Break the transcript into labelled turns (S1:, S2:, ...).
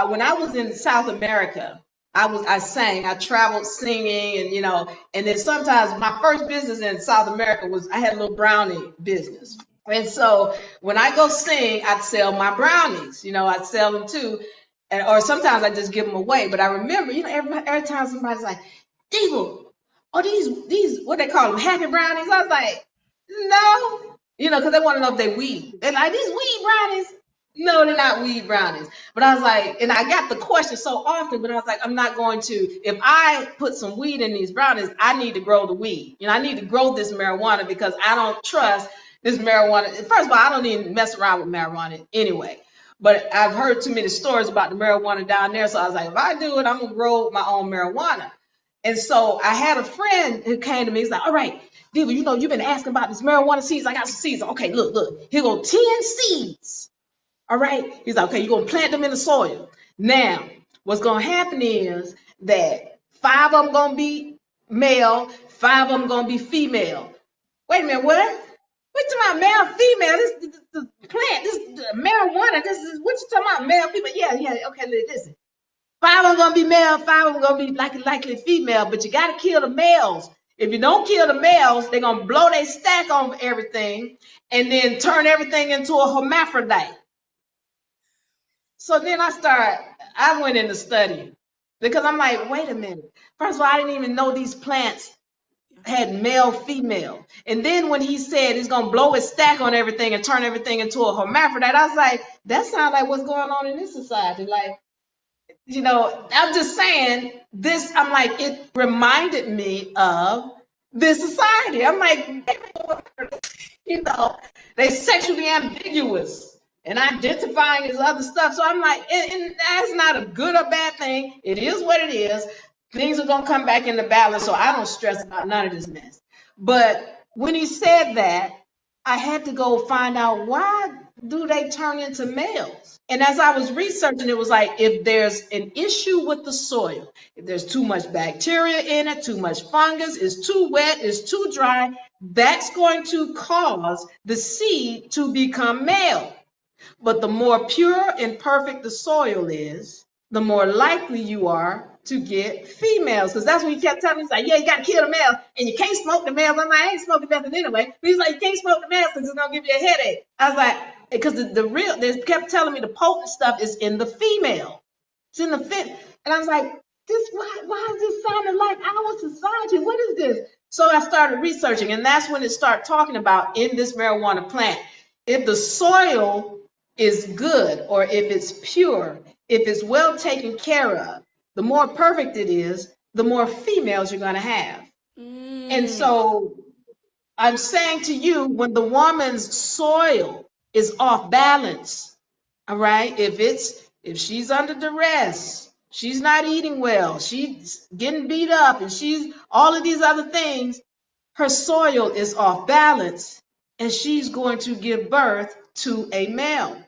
S1: when I was in South America, I traveled singing, and and then sometimes my first business in South America was I had a little brownie business. And so when I go sing, I'd sell my brownies, I'd sell them too. Or sometimes I just give them away. But I remember, every time somebody's like, Diva, oh, these, what they call them, Happy Brownies. I was like, no, because they want to know if they weed. They're like, these weed brownies. No, they're not weed brownies. But I was like, and I got the question so often, but I was like, I'm not going to, if I put some weed in these brownies, I need to grow the weed. I need to grow this marijuana because I don't trust this marijuana. First of all, I don't even mess around with marijuana anyway. But I've heard too many stories about the marijuana down there. So I was like, if I do it, I'm going to grow my own marijuana. And so I had a friend who came to me. He's like, all right, Diva, you've been asking about this marijuana seeds. I got some seeds. Okay, look, here go 10 seeds. All right. He's like, okay, you're going to plant them in the soil. Now, what's going to happen is that 5 of them going to be male, 5 of them going to be female. Wait a minute, what? What you talking about, male, female? This the plant, this marijuana, this is what you talking about, male, female? Yeah, okay, listen. 5 of them going to be male, 5 of them going to be likely female, but you got to kill the males. If you don't kill the males, they're going to blow their stack on everything and then turn everything into a hermaphrodite. So then I went into studying because I'm like, wait a minute. First of all, I didn't even know these plants had male, female. And then when he said he's going to blow his stack on everything and turn everything into a hermaphrodite, I was like, that sounds like what's going on in this society. Like, I'm just saying this, I'm like, it reminded me of this society. I'm like, they sexually ambiguous and identifying as other stuff. So I'm like, and that's not a good or bad thing. It is what it is. Things are going to come back into balance, so I don't stress about none of this mess. But when he said that, I had to go find out, why do they turn into males? And as I was researching, it was like, if there's an issue with the soil, if there's too much bacteria in it, too much fungus, it's too wet, it's too dry, that's going to cause the seed to become male. But the more pure and perfect the soil is, the more likely you are to get females. Because that's what he kept telling me. He's like, yeah, you got to kill the males, and you can't smoke the males. I'm like, I ain't smoking nothing anyway. But he's like, you can't smoke the males because it's going to give you a headache. I was like, because they kept telling me the potent stuff is in the female. It's in the fit. And I was like, why is this sounding like our society? What is this? So I started researching, and that's when it started talking about in this marijuana plant, if the soil is good, or if it's pure, if it's well taken care of, the more perfect it is, the more females you're going to have. And so I'm saying to you, when the woman's soil is off balance, all right, if she's under duress, she's not eating well, she's getting beat up, and she's all of these other things, her soil is off balance, and she's going to give birth to a male.